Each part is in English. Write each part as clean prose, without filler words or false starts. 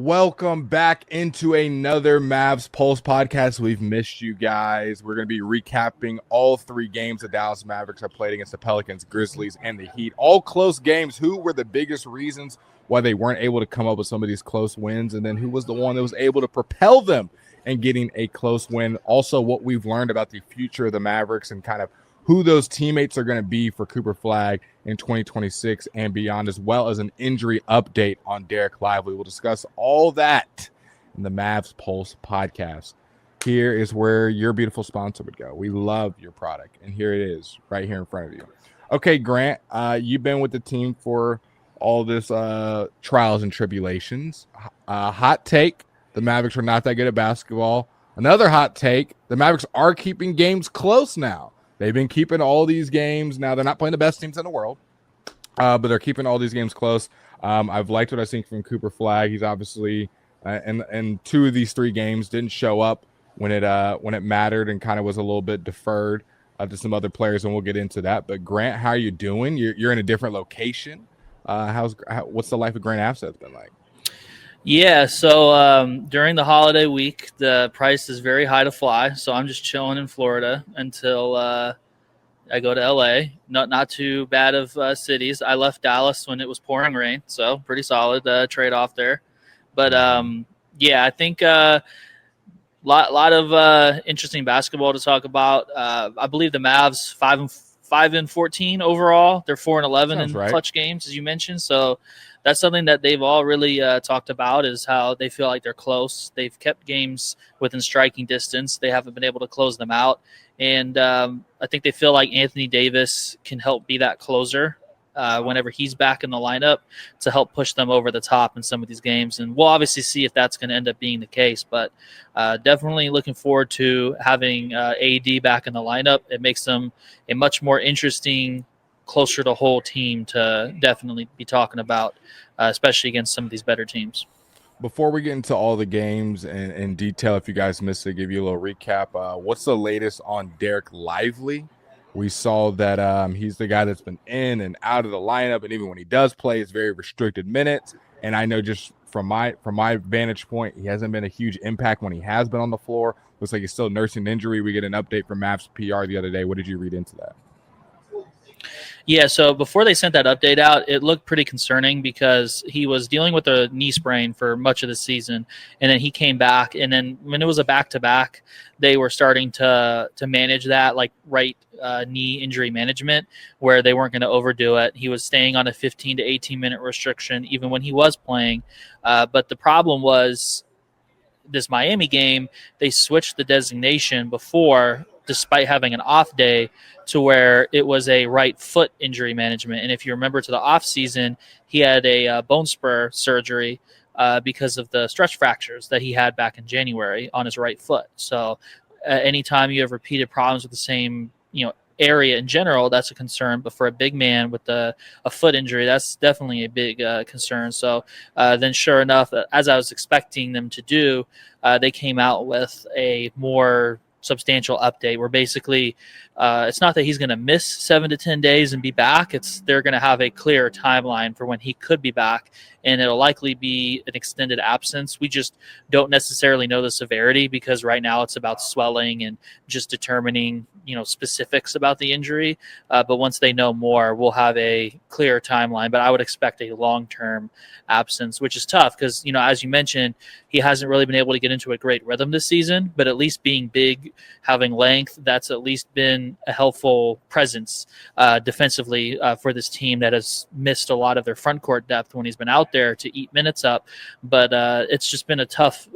Welcome back into another Mavs Pulse Podcast. We've missed you guys. We're going to be recapping all three games the Dallas Mavericks have played against the Pelicans, Grizzlies, and the Heat. All close games. Who were the biggest reasons why they weren't able to come up with some of these close wins? And then who was the one that was able to propel them in getting a close win? Also, what we've learned about the future of the Mavericks and kind of who those teammates are going to be for Cooper Flagg in 2026 and beyond, as well as an injury update on Dereck Lively. We'll discuss all that in the Mavs Pulse Podcast. Here is where your beautiful sponsor would go. We love your product, and here it is right here in front of you. Okay, Grant, you've been with the team for all this trials and tribulations. Hot take, the Mavericks are not that good at basketball. Another hot take, the Mavericks are keeping games close now. They've been keeping all these games. Now, they're not playing the best teams in the world, but they're keeping all these games close. I've liked what I've seen from Cooper Flagg. He's obviously in two of these three games didn't show up when it mattered and kind of was a little bit deferred to some other players, and we'll get into that. But, Grant, how are you doing? You're in a different location. What's the life of Grant Afseth been like? Yeah, so during the holiday week, the price is very high to fly. So I'm just chilling in Florida until I go to LA. Not too bad of cities. I left Dallas when it was pouring rain, so pretty solid trade-off there. But yeah, I think lot of interesting basketball to talk about. I believe the Mavs 5-14 overall. They're 4-11 in clutch games, as you mentioned. So that's something that they've all really talked about, is how they feel like they're close. They've kept games within striking distance. They haven't been able to close them out. And I think they feel like Anthony Davis can help be that closer whenever he's back in the lineup to help push them over the top in some of these games. And we'll obviously see if that's going to end up being the case. But definitely looking forward to having AD back in the lineup. It makes them a much more interesting, closer to whole team to definitely be talking about, especially against some of these better teams. Before we get into all the games in detail, if you guys missed it, give you a little recap. What's the latest on Dereck Lively? We saw that he's the guy that's been in and out of the lineup, and even when he does play, it's very restricted minutes. And I know just from my vantage point, he hasn't been a huge impact when he has been on the floor. Looks like he's still nursing an injury. We get an update from Mavs PR the other day. What did you read into that? Yeah, so before they sent that update out, it looked pretty concerning because he was dealing with a knee sprain for much of the season, and then he came back, and then when it was a back-to-back, they were starting to manage that, like knee injury management, where they weren't going to overdo it. He was staying on a 15 to 18-minute restriction even when he was playing, but the problem was this Miami game, they switched the designation before, despite having an off day, to where it was a right foot injury management. And if you remember to the off season, he had a bone spur surgery because of the stress fractures that he had back in January on his right foot. So anytime you have repeated problems with the same, area in general, that's a concern. But for a big man with a foot injury, that's definitely a big concern. So then sure enough, as I was expecting them to do, they came out with a more substantial update where basically it's not that he's going to miss 7 to 10 days and be back. They're going to have a clear timeline for when he could be back, and it'll likely be an extended absence. We just don't necessarily know the severity because right now it's about swelling and just determining specifics about the injury. But once they know more, we'll have a clear timeline. But I would expect a long-term absence, which is tough because, as you mentioned, he hasn't really been able to get into a great rhythm this season, but at least being big, having length, that's at least been a helpful presence defensively for this team that has missed a lot of their front court depth when he's been out there to eat minutes up. But it's just been a tough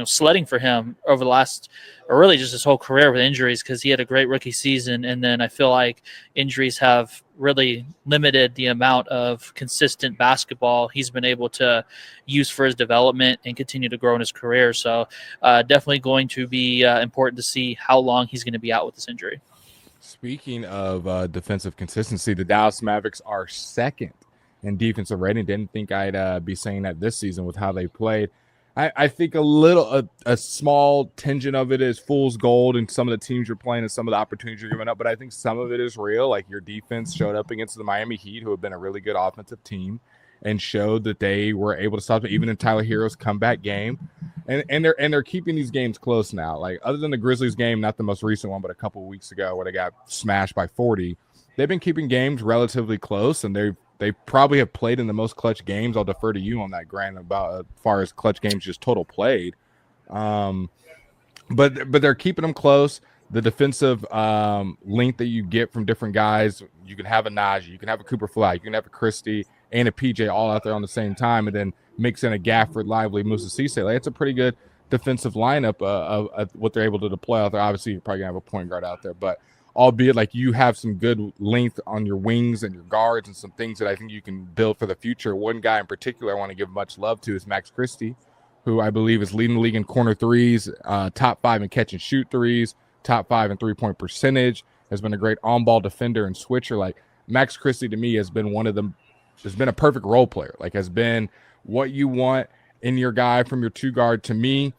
sledding for him over the last, or really just his whole career with injuries, because he had a great rookie season, and then I feel like injuries have really limited the amount of consistent basketball he's been able to use for his development and continue to grow in his career. So definitely going to be important to see how long he's going to be out with this injury. Speaking of defensive consistency, the Dallas Mavericks are second in defensive rating. Didn't think I'd be saying that this season with how they played. I think a small tinge of it is fool's gold in some of the teams you're playing and some of the opportunities you're giving up, but I think some of it is real. Like your defense showed up against the Miami Heat, who have been a really good offensive team, and showed that they were able to stop it, even in Tyler Hero's comeback game. And they're keeping these games close now. Like, other than the Grizzlies game, not the most recent one, but a couple of weeks ago where they got smashed by 40, they've been keeping games relatively close, and they probably have played in the most clutch games. I'll defer to you on that, Grant, about as far as clutch games just total played. But they're keeping them close. The defensive length that you get from different guys, you can have a Najee, you can have a Cooper Flagg, you can have a Christie and a PJ all out there on the same time, and then mix in a Gafford, Lively, Musa Cisse. Like, it's a pretty good defensive lineup of what they're able to deploy out there. Obviously, you're probably going to have a point guard out there, but albeit like you have some good length on your wings and your guards and some things that I think you can build for the future. One guy in particular I want to give much love to is Max Christie, who I believe is leading the league in corner threes, top 5 in catch and shoot threes, top 5 in three-point percentage, has been a great on-ball defender and switcher. Like, Max Christie to me has been has been a perfect role player, like has been what you want in your guy from your two guard. To me,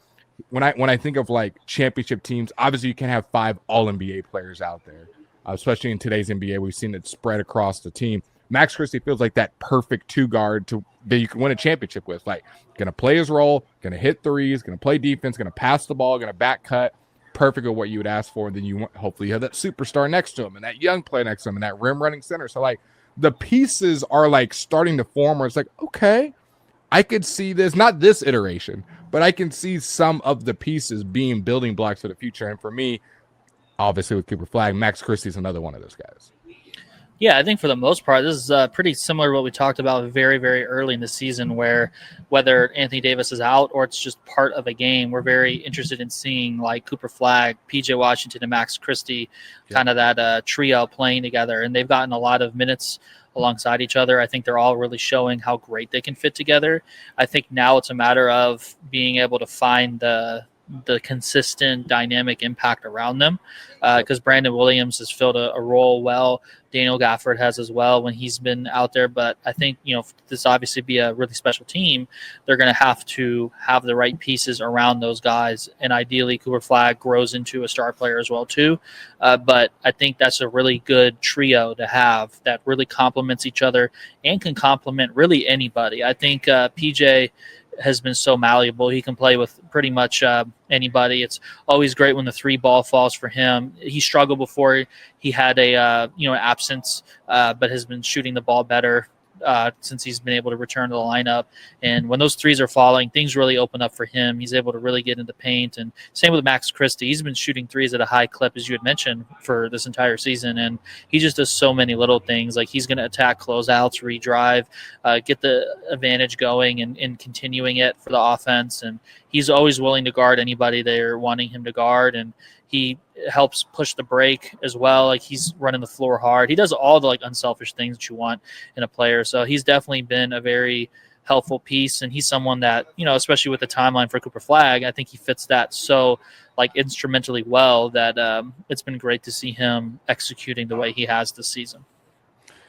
when I think of like championship teams, obviously you can have 5 all-NBA players out there, especially in today's NBA. We've seen it spread across the team. Max Christie feels like that perfect two guard that you can win a championship with. Like, going to play his role, going to hit threes, going to play defense, going to pass the ball, going to back cut. Perfect at what you would ask for. And then hopefully you have that superstar next to him and that young player next to him and that rim running center. So like the pieces are like starting to form where it's like, okay, I could see this, not this iteration, but I can see some of the pieces being building blocks for the future. And for me, obviously with Cooper Flagg, Max Christie is another one of those guys. Yeah, I think for the most part, this is pretty similar to what we talked about very, very early in the season, where whether Anthony Davis is out or it's just part of a game, we're very interested in seeing like Cooper Flagg, PJ Washington, and Max Christie, kind of that trio playing together. And they've gotten a lot of minutes alongside each other. I think they're all really showing how great they can fit together. I think now it's a matter of being able to find the consistent dynamic impact around them, because Brandon Williams has filled a role well. Daniel Gafford has as well when he's been out there. But I think, for this obviously be a really special team, they're going to have the right pieces around those guys. And ideally Cooper Flagg grows into a star player as well too. But I think that's a really good trio to have that really complements each other and can complement really anybody. I think PJ has been so malleable. He can play with pretty much anybody. It's always great when the 3 ball falls for him. He struggled before he had absence, but has been shooting the ball better since he's been able to return to the lineup. And when those threes are falling, things really open up for him. He's able to really get into paint. And same with Max Christie. He's been shooting threes at a high clip, as you had mentioned, for this entire season. And he just does so many little things. Like, he's going to attack closeouts, redrive, get the advantage going and continuing it for the offense. And he's always willing to guard anybody they're wanting him to guard. And he helps push the break as well. Like, he's running the floor hard. He does all the unselfish things that you want in a player. So he's definitely been a very helpful piece. And he's someone that, especially with the timeline for Cooper Flagg, I think he fits that so instrumentally well that it's been great to see him executing the way he has this season.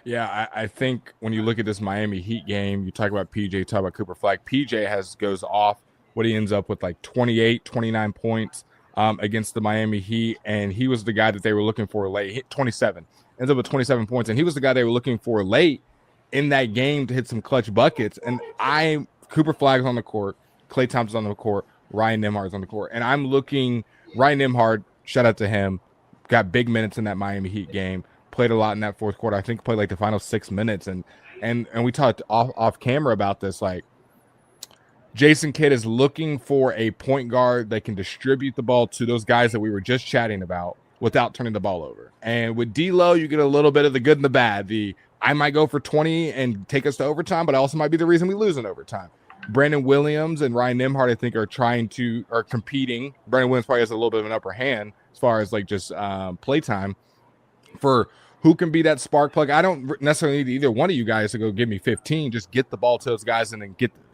Yeah, I think when you look at this Miami Heat game, you talk about PJ, talk about Cooper Flagg. PJ goes off what he ends up with 28, 29 points against the Miami Heat, and he was the guy that they were looking for late. He hit 27, ends up with 27 points, and he was the guy they were looking for late in that game to hit some clutch buckets. And Cooper Flagg's on the court, Klay Thompson's on the court, Ryan Nembhard's on the court, and I'm looking. Ryan Nembhard, shout out to him, got big minutes in that Miami Heat game, played a lot in that fourth quarter. I think played the final 6 minutes, and we talked off camera about this. Jason Kidd is looking for a point guard that can distribute the ball to those guys that we were just chatting about without turning the ball over. And with D'Lo, you get a little bit of the good and the bad. I might go for 20 and take us to overtime, but I also might be the reason we lose in overtime. Brandon Williams and Ryan Nembhard, I think, are competing. Brandon Williams probably has a little bit of an upper hand as far as just play time for who can be that spark plug. I don't necessarily need either one of you guys to go give me 15. Just get the ball to those guys and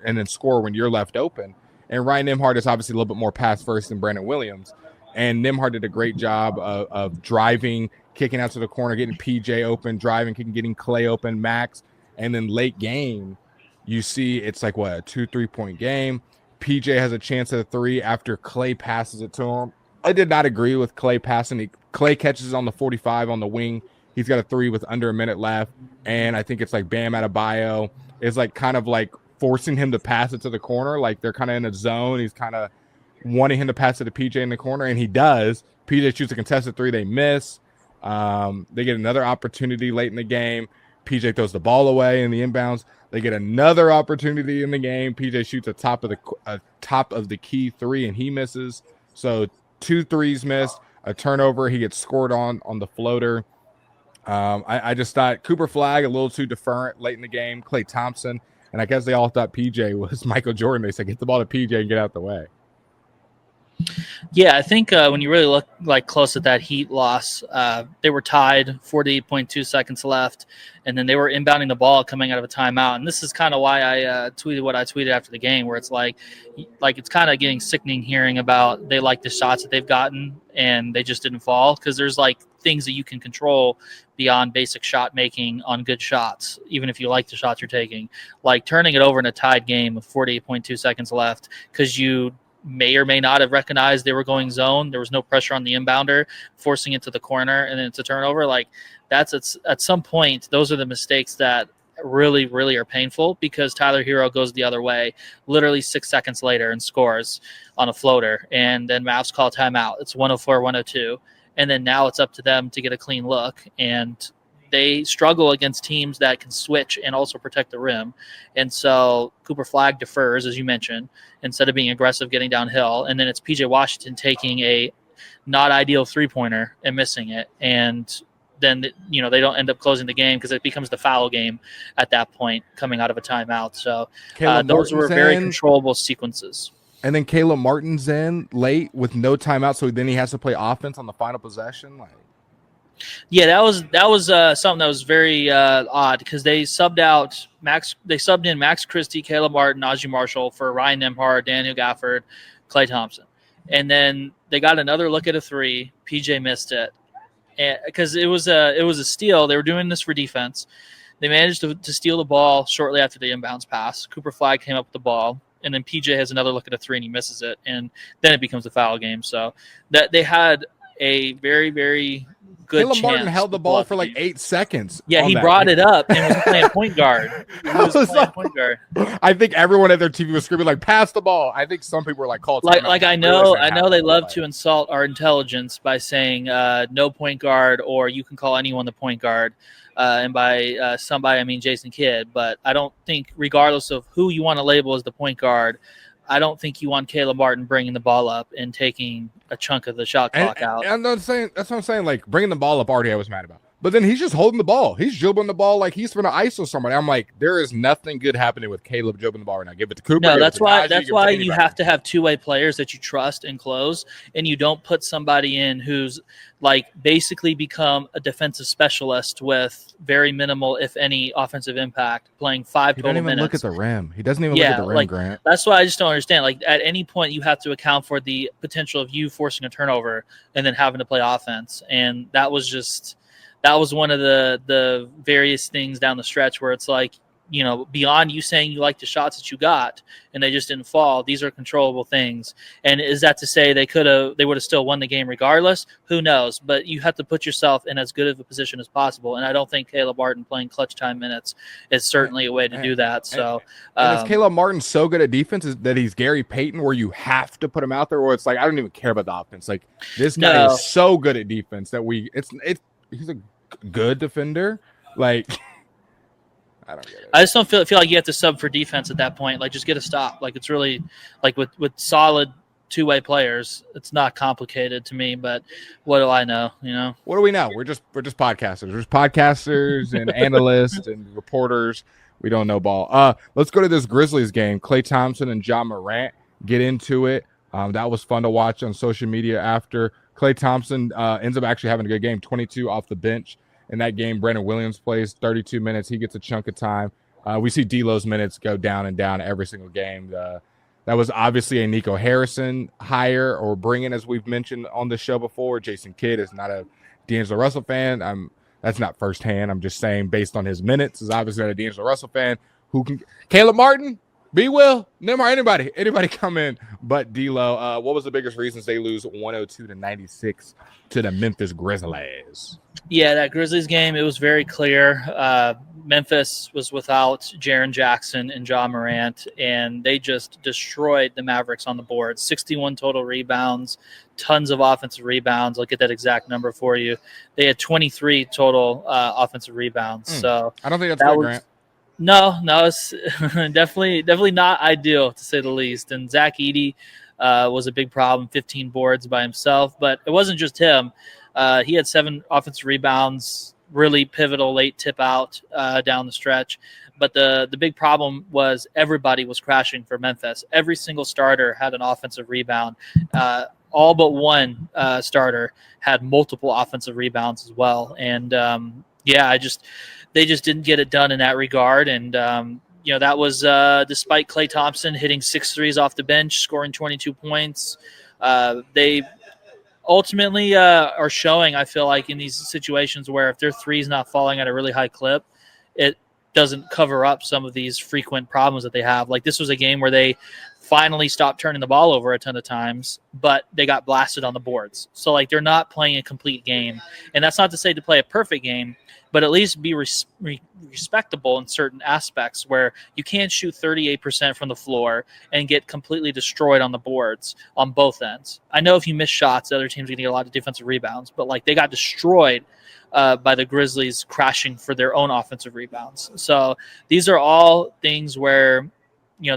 then score when you're left open. And Ryan Nembhard is obviously a little bit more pass first than Brandon Williams. And Nembhard did a great job of driving, kicking out to the corner, getting PJ open, driving, kicking, getting Klay open, Max. And then late game, you see it's a 2-3 point game. PJ has a chance at a 3 after Klay passes it to him. I did not agree with Klay passing. Klay catches on the 45 on the wing. He's got a 3 with under a minute left, and I think it's Bam Adebayo is like kind of like forcing him to pass it to the corner. Like they're kind of in a zone. He's kind of wanting him to pass it to PJ in the corner, and he does. PJ shoots a contested three. They miss. They get another opportunity late in the game. PJ throws the ball away in the inbounds. They get another opportunity in the game. PJ shoots a top of the key three, and he misses. So 2 threes missed, a turnover. He gets scored on the floater. I just thought Cooper Flagg a little too deferent late in the game. Klay Thompson, and I guess they all thought PJ was Michael Jordan. They said, get the ball to PJ and get out the way. Yeah, I think when you really look like close at that Heat loss, they were tied, 48.2 seconds left, and then they were inbounding the ball coming out of a timeout. And this is kind of why I tweeted what I tweeted after the game, where it's like it's kind of getting sickening hearing about they like the shots that they've gotten and they just didn't fall, because there's like things that you can control beyond basic shot making on good shots, even if you like the shots you're taking, like turning it over in a tied game with 48.2 seconds left because you may or may not have recognized they were going zone. There was no pressure on the inbounder, forcing it to the corner, and then it's a turnover. Like that's at some point, those are the mistakes that really, really are painful, because Tyler Hero goes the other way literally 6 seconds later and scores on a floater. And then Mavs call timeout. It's 104-102. And then now it's up to them to get a clean look. And they struggle against teams that can switch and also protect the rim. And so Cooper Flagg defers, as you mentioned, instead of being aggressive getting downhill. And then it's PJ Washington taking a not ideal three-pointer and missing it. And then, they don't end up closing the game because it becomes the foul game at that point coming out of a timeout. So those were very controllable sequences. And then Caleb Martin's in late with no timeout, so then he has to play offense on the final possession. Yeah, that was something that was very odd, because they subbed out Max. They subbed in Max Christie, Caleb Martin, Najee Marshall for Ryan Nembhard, Daniel Gafford, Klay Thompson, and then they got another look at a three. PJ missed it because it was a steal. They were doing this for defense. They managed to steal the ball shortly after the inbounds pass. Cooper Flagg came up with the ball, and then PJ has another look at a three and he misses it, and then it becomes a foul game. So that they had a very, very good Caleb Martin held the ball for like 8 seconds. Yeah, he brought it up and was playing point guard. Point guard. I think everyone at their TV was screaming like, "Pass the ball!" I think some people were like, "Call it." I know they love to insult our intelligence by saying no point guard, or you can call anyone the point guard. And by somebody, I mean Jason Kidd. But I don't think, regardless of who you want to label as the point guard, I don't think you want Caleb Martin bringing the ball up and taking a chunk of the shot clock out. And that's what I'm saying. Like, bringing the ball up, already I was mad about. But then he's just holding the ball. He's dribbling the ball like he's going to ISO somebody. I'm like, there is nothing good happening with Caleb dribbling the ball right now. Give it to Cooper. No, that's why you have to have two-way players that you trust and close, and you don't put somebody in who's like basically become a defensive specialist with very minimal, if any, offensive impact, playing 5 total minutes. He doesn't even look at the rim. He doesn't even look at the rim, Grant. That's why I just don't understand. Like, at any point, you have to account for the potential of you forcing a turnover and then having to play offense. And that was one of the various things down the stretch where it's like, beyond you saying you like the shots that you got and they just didn't fall, these are controllable things. And is that to say they would have still won the game regardless? Who knows? But you have to put yourself in as good of a position as possible. And I don't think Caleb Martin playing clutch time minutes is certainly a way to do that. So, is Caleb Martin so good at defense that he's Gary Payton, where you have to put him out there, or it's like, I don't even care about the offense. Like, this guy is so good at defense that he's a good defender. Like, I don't get it. I just don't feel like you have to sub for defense at that point. Like, just get a stop. Like, it's really like with solid two-way players, it's not complicated to me. But what do I know? What do we know? We're just podcasters. There's podcasters and analysts and reporters. We don't know ball. Let's go to this Grizzlies game. Klay Thompson and Ja Morant get into it. That was fun to watch on social media after. Klay Thompson ends up actually having a good game, 22 off the bench. In that game, Brandon Williams plays 32 minutes. He gets a chunk of time. We see D'Lo's minutes go down and down every single game. That was obviously a Nico Harrison hire or bringing, as we've mentioned on the show before. Jason Kidd is not a D'Angelo Russell fan. That's not firsthand. I'm just saying, based on his minutes, is obviously not a D'Angelo Russell fan. Caleb Martin? B Will, never mind anybody come in but D'Lo. What was the biggest reasons they lose 102-96 to the Memphis Grizzlies? Yeah, that Grizzlies game, it was very clear. Memphis was without Jaren Jackson and Ja Morant, and they just destroyed the Mavericks on the board. 61 total rebounds, tons of offensive rebounds. I'll get that exact number for you. They had 23 total offensive rebounds. So I don't think that's good, Grant. No, it's definitely not ideal, to say the least. And Zach Edey was a big problem, 15 boards by himself. But it wasn't just him. He had 7 offensive rebounds, really pivotal late tip out down the stretch. But the big problem was everybody was crashing for Memphis. Every single starter had an offensive rebound. All but one starter had multiple offensive rebounds as well. And, they just didn't get it done in that regard. And, that was despite Klay Thompson hitting 6 threes off the bench, scoring 22 points. They ultimately are showing, I feel like, in these situations where if their three's not falling at a really high clip, it doesn't cover up some of these frequent problems that they have. Like, this was a game where they finally stopped turning the ball over a ton of times, but they got blasted on the boards. So, like, they're not playing a complete game. And that's not to say to play a perfect game, but at least be respectable in certain aspects where you can't shoot 38% from the floor and get completely destroyed on the boards on both ends. I know if you miss shots, the other team's going to get a lot of defensive rebounds, but like they got destroyed by the Grizzlies crashing for their own offensive rebounds. So these are all things where,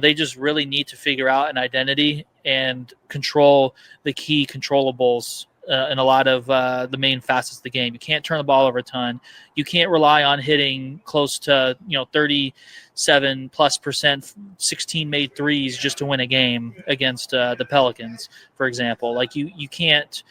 they just really need to figure out an identity and control the key controllables in a lot of the main facets of the game. You can't turn the ball over a ton. You can't rely on hitting close to 37+%, 16 made threes just to win a game against the Pelicans, for example. Like you can't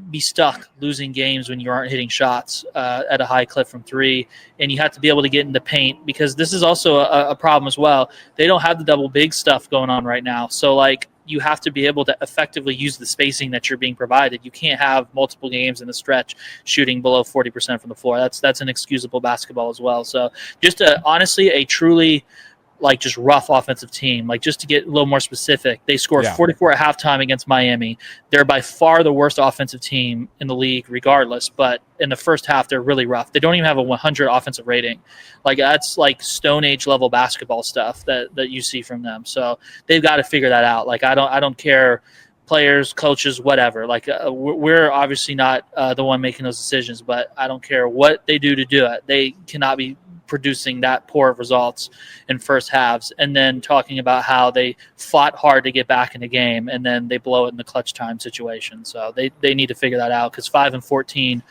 be stuck losing games when you aren't hitting shots at a high clip from three, and you have to be able to get in the paint, because this is also a problem as well. They don't have the double big stuff going on right now. So like, you have to be able to effectively use the spacing that you're being provided. You can't have multiple games in a stretch shooting below 40% from the floor. That's inexcusable basketball as well. So just honestly, a truly just rough offensive team. Like, just to get a little more specific, they scored 44 at halftime against Miami. They're by far the worst offensive team in the league regardless, but in the first half, they're really rough. They don't even have a 100 offensive rating. Like, that's like Stone Age level basketball stuff that you see from them. So they've got to figure that out. Like, I don't care, players, coaches, whatever. Like, we're obviously not the one making those decisions, but I don't care what they do to do it. They cannot be producing that poor of results in first halves, and then talking about how they fought hard to get back in the game, and then they blow it in the clutch time situation. So they need to figure that out, because 5-14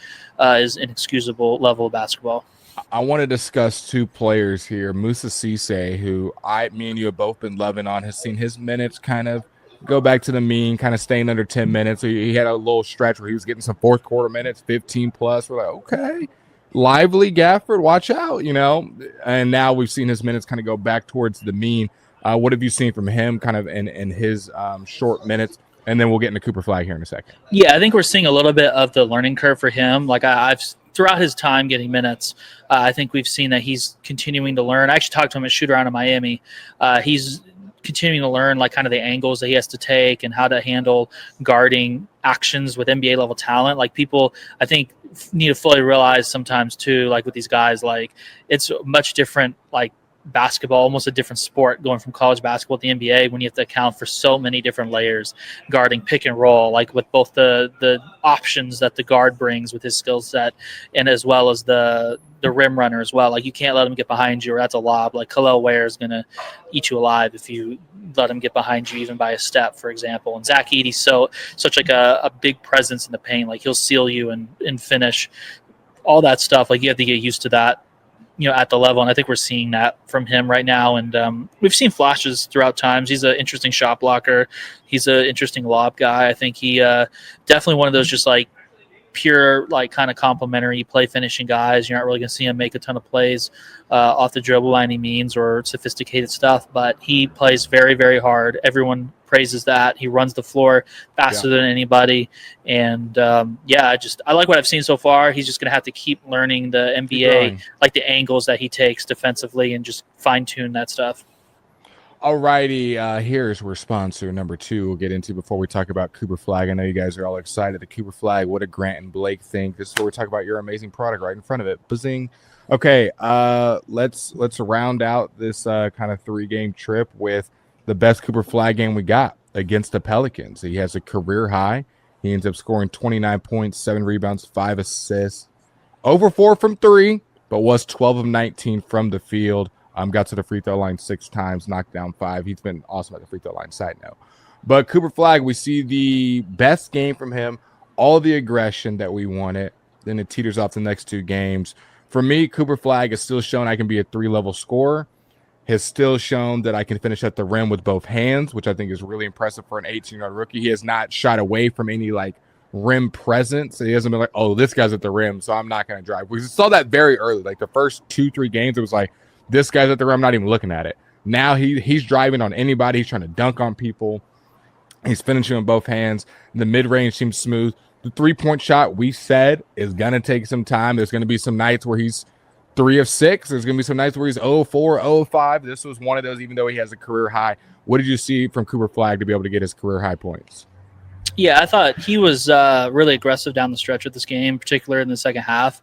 is an inexcusable level of basketball. I want to discuss 2 players here. Musa Cisse, who me and you have both been loving on, has seen his minutes kind of go back to the mean, kind of staying under 10 minutes. So he had a little stretch where he was getting some fourth quarter minutes, 15 plus. We're like, okay. Lively Gafford, watch out, and now we've seen his minutes kind of go back towards the mean. What have you seen from him kind of in his short minutes? And then we'll get into Cooper Flagg here in a second. Yeah, I think we're seeing a little bit of the learning curve for him. Like, I've throughout his time getting minutes, I think we've seen that he's continuing to learn. I actually talked to him at shoot around in Miami. He's continuing to learn like kind of the angles that he has to take and how to handle guarding actions with NBA level talent. Like, people, I think, need to fully realize sometimes too, like with these guys, like it's much different, like basketball, almost a different sport going from college basketball to the NBA, when you have to account for so many different layers, guarding pick and roll, like with both the options that the guard brings with his skill set, and as well as the rim runner as well. Like, you can't let him get behind you, or that's a lob. Like, Khalil Ware is going to eat you alive if you let him get behind you even by a step, for example. And Zach Edey's such like a big presence in the paint. Like, he'll seal you and finish all that stuff. Like, you have to get used to that, at the level. And I think we're seeing that from him right now. And we've seen flashes throughout times. He's an interesting shot blocker. He's an interesting lob guy. I think he definitely one of those just like pure, like kind of complimentary play finishing guys. You're not really going to see him make a ton of plays off the dribble by any means, or sophisticated stuff, but he plays very, very hard. Everyone praises that. He runs the floor faster than anybody. And I like what I've seen so far. He's just going to have to keep learning the NBA, like the angles that he takes defensively, and just fine tune that stuff. Alrighty, here's where sponsor number 2 we'll get into before we talk about Cooper Flagg. I know you guys are all excited. The Cooper Flagg, what did Grant and Blake think? This is where we talk about your amazing product right in front of it. Bazing. Okay, let's round out this kind of 3-game trip with the best Cooper Flagg game we got against the Pelicans. He has a career high. He ends up scoring 29 points, 7 rebounds, 5 assists, over 4 from 3, but was 12 of 19 from the field. Got to the free throw line 6 times, knocked down 5. He's been awesome at the free throw line, side note. But Cooper Flagg, we see the best game from him, all the aggression that we wanted. Then it teeters off the next 2 games. For me, Cooper Flagg has still shown I can be a 3-level scorer. Has still shown that I can finish at the rim with both hands, which I think is really impressive for an 18-year-old rookie. He has not shied away from any, rim presence. He hasn't been like, oh, this guy's at the rim, so I'm not going to drive. We saw that very early. The first 2-3 games, it was like, this guy's at the rim, I'm not even looking at it. Now he's driving on anybody. He's trying to dunk on people. He's finishing with both hands. The mid-range seems smooth. The 3-point shot, we said, is going to take some time. There's going to be some nights where he's 3 of 6. There's going to be some nights where he's 0-4, 0-5. This was one of those, even though he has a career high. What did you see from Cooper Flagg to be able to get his career high points? Yeah, I thought he was really aggressive down the stretch of this game, particularly in the second half.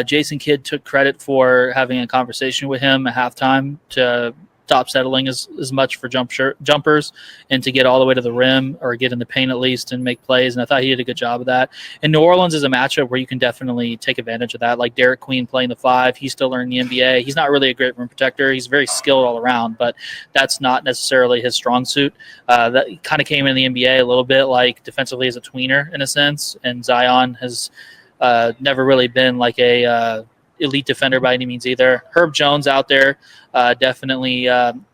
Jason Kidd took credit for having a conversation with him at halftime to stop settling as much for jumpers and to get all the way to the rim or get in the paint at least and make plays. And I thought he did a good job of that. And New Orleans is a matchup where you can definitely take advantage of that. Like Derek Queen playing the 5, he's still learning the NBA. He's not really a great rim protector. He's very skilled all around, but that's not necessarily his strong suit. That kind of came in the NBA a little bit like defensively as a tweener in a sense. And Zion has never really been like a elite defender by any means either. Herb Jones out there definitely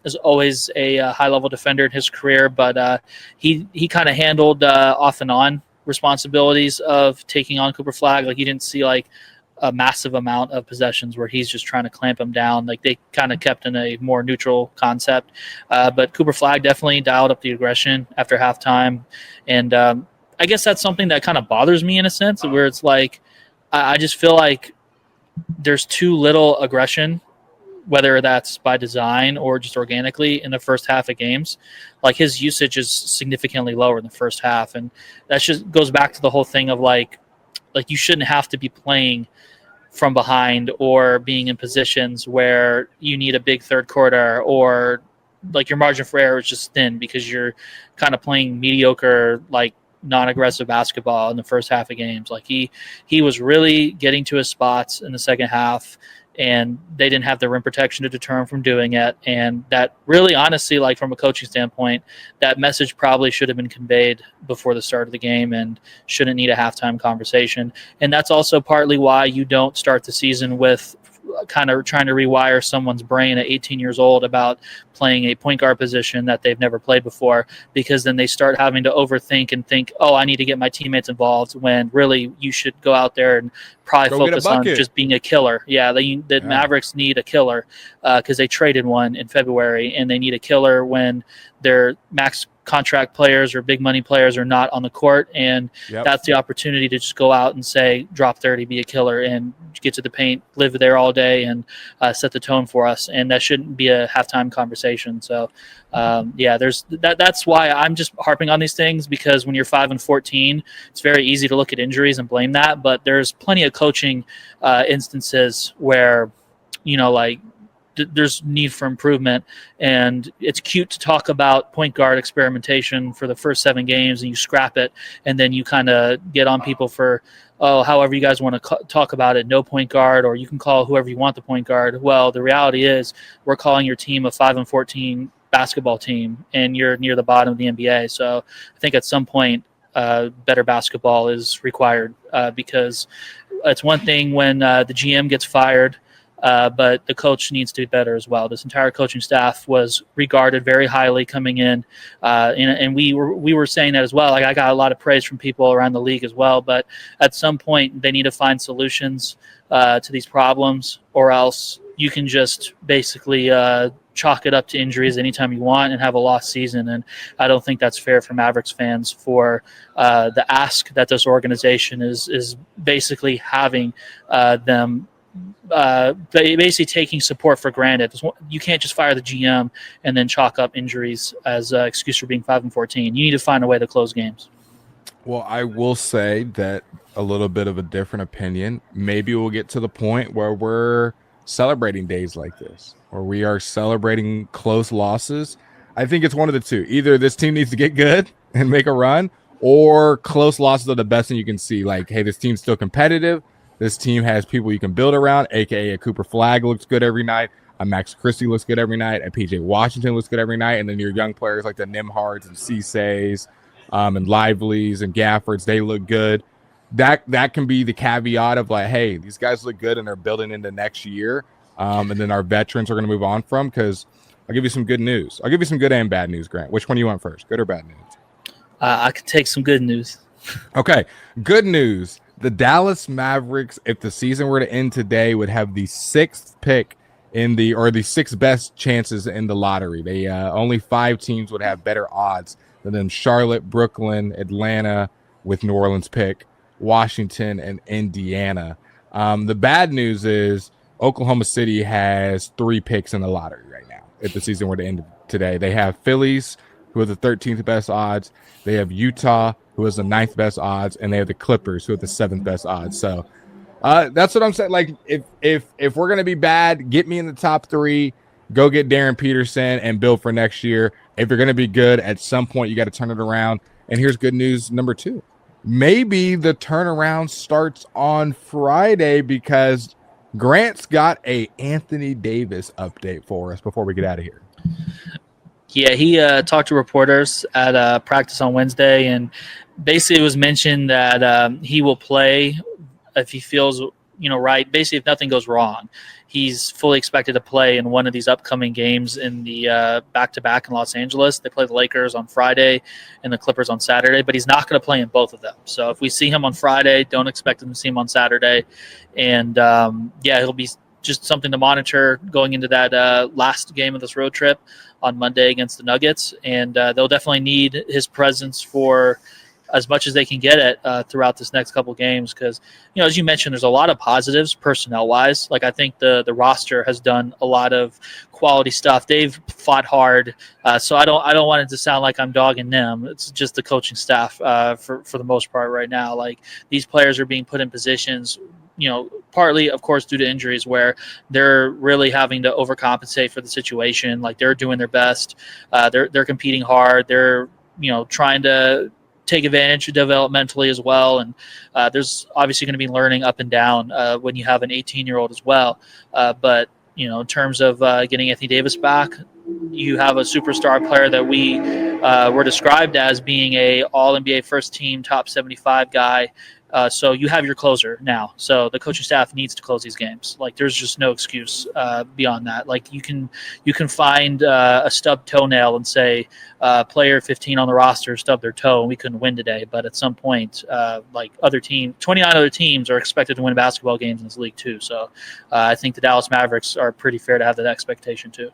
is always a high-level defender in his career, but he kind of handled off and on responsibilities of taking on Cooper Flagg. Like you didn't see like a massive amount of possessions where he's just trying to clamp him down. Like they kind of kept in a more neutral concept. But Cooper Flagg definitely dialed up the aggression after halftime. And I guess that's something that kind of bothers me in a sense where it's like I just feel like there's too little aggression, whether that's by design or just organically in the first half of games. Like his usage is significantly lower in the first half. And that just goes back to the whole thing of like you shouldn't have to be playing from behind or being in positions where you need a big third quarter or like your margin for error is just thin because you're kind of playing mediocre, like non-aggressive basketball in the first half of games. Like he was really getting to his spots in the second half, and they didn't have the rim protection to deter him from doing it. And that really, honestly, like from a coaching standpoint, that message probably should have been conveyed before the start of the game and shouldn't need a halftime conversation. And that's also partly why you don't start the season with kind of trying to rewire someone's brain at 18 years old about playing a point guard position that they've never played before, because then they start having to overthink and think, oh, I need to get my teammates involved, when really you should go out there and probably focus on just being a killer. Yeah, the Mavericks need a killer because they traded one in February, and they need a killer when their max contract players or big money players are not on the court, and that's the opportunity to just go out and say, drop 30, be a killer, and get to the paint, live there all day, and set the tone for us. And that shouldn't be a halftime conversation. So, there's that's why I'm just harping on these things, because when you're 5-14, it's very easy to look at injuries and blame that. But there's plenty of coaching instances where, there's need for improvement, and it's cute to talk about point guard experimentation for the first 7 games and you scrap it, and then you kind of get on people for, however you guys want to talk about it, no point guard, or you can call whoever you want the point guard. Well, the reality is we're calling your team a 5-14 basketball team, and you're near the bottom of the NBA. So I think at some point better basketball is required, because it's one thing when the GM gets fired, but the coach needs to be better as well. This entire coaching staff was regarded very highly coming in, and we were saying that as well. Like, I got a lot of praise from people around the league as well, but at some point they need to find solutions to these problems, or else you can just basically chalk it up to injuries anytime you want and have a lost season. And I don't think that's fair for Mavericks fans for the ask that this organization is basically having them basically taking support for granted. You can't just fire the GM and then chalk up injuries as an excuse for being 5-14. You need to find a way to close games. Well, I will say that a little bit of a different opinion. Maybe we'll get to the point where we're celebrating days like this, or we are celebrating close losses. I think it's one of the two. Either this team needs to get good and make a run, or close losses are the best thing you can see. Like, hey, this team's still competitive. This team has people you can build around, a.k.a. a Cooper Flagg looks good every night. A Max Christie looks good every night. A P.J. Washington looks good every night. And then your young players like the Nimhards and Ceesays and Lively's and Gaffords, they look good. That can be the caveat of like, hey, these guys look good and they're building into next year. And then our veterans are going to move on from, because I'll give you some good news. I'll give you some good and bad news, Grant. Which one do you want first, good or bad news? I could take some good news. Okay, good news. The Dallas Mavericks, if the season were to end today, would have the sixth pick the sixth best chances in the lottery. They only 5 teams would have better odds than them: Charlotte, Brooklyn, Atlanta with New Orleans pick, Washington, and Indiana. The bad news is Oklahoma City has 3 picks in the lottery right now. If the season were to end today, they have Phillies, who are the 13th best odds. They have Utah, who is the 9th best odds, and they have the Clippers, who are the 7th best odds. So that's what I'm saying. Like, if we're gonna be bad, get me in the top 3. Go get Darren Peterson and build for next year. If you're gonna be good, at some point you got to turn it around. And here's good news number 2. Maybe the turnaround starts on Friday, because Grant's got a Anthony Davis update for us before we get out of here. Yeah, he talked to reporters at practice on Wednesday, and basically it was mentioned that he will play if he feels right. Basically, if nothing goes wrong, he's fully expected to play in one of these upcoming games in the back-to-back in Los Angeles. They play the Lakers on Friday and the Clippers on Saturday, but he's not going to play in both of them. So if we see him on Friday, don't expect him to see him on Saturday. And, he'll be just something to monitor going into that last game of this road trip on Monday against the Nuggets. And they'll definitely need his presence for as much as they can get it throughout this next couple games, because as you mentioned, there's a lot of positives personnel wise. Like, I think the roster has done a lot of quality stuff. They've fought hard, so I don't want it to sound like I'm dogging them. It's just the coaching staff for the most part right now. Like, these players are being put in positions, partly, of course, due to injuries, where they're really having to overcompensate for the situation. Like, they're doing their best. They're competing hard. They're trying to take advantage developmentally as well. And there's obviously going to be learning up and down when you have an 18-year-old as well. But, in terms of getting Anthony Davis back, you have a superstar player that we were described as being a all-NBA first team, top 75 guy. So you have your closer now. So the coaching staff needs to close these games. Like, there's just no excuse beyond that. Like, you can find a stubbed toenail and say player 15 on the roster stubbed their toe and we couldn't win today. But at some point, 29 other teams are expected to win basketball games in this league too. So I think the Dallas Mavericks are pretty fair to have that expectation too.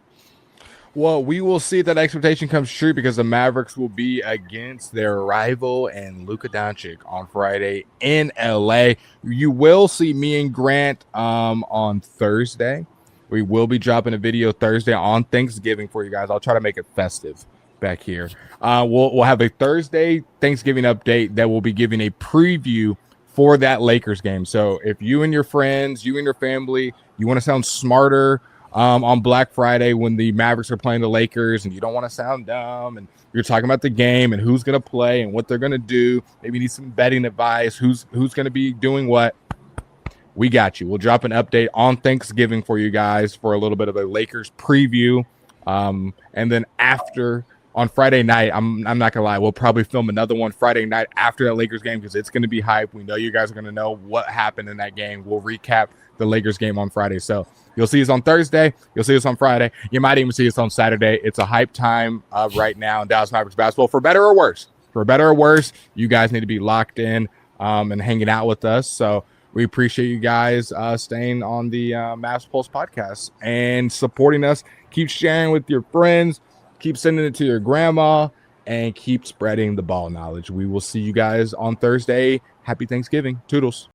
Well, we will see if that expectation comes true, because the Mavericks will be against their rival and Luka Doncic on Friday in LA. You will see me and Grant on Thursday. We will be dropping a video Thursday on Thanksgiving for you guys. I'll try to make it festive back here. We'll have a Thursday Thanksgiving update that will be giving a preview for that Lakers game. So if you and your friends, you and your family, you want to sound smarter on Black Friday when the Mavericks are playing the Lakers, and you don't want to sound dumb, and you're talking about the game and who's going to play and what they're going to do, maybe need some betting advice, who's going to be doing what, we got you. We'll drop an update on Thanksgiving for you guys for a little bit of a Lakers preview. And then after, on Friday night, I'm not going to lie, we'll probably film another one Friday night after that Lakers game, because it's going to be hype. We know you guys are going to know what happened in that game. We'll recap the Lakers game on Friday. So you'll see us on Thursday. You'll see us on Friday. You might even see us on Saturday. It's a hype time right now in Dallas Mavericks basketball, for better or worse. For better or worse, you guys need to be locked in and hanging out with us. So we appreciate you guys staying on the Mavs Pulse podcast and supporting us. Keep sharing with your friends. Keep sending it to your grandma, and keep spreading the ball knowledge. We will see you guys on Thursday. Happy Thanksgiving. Toodles.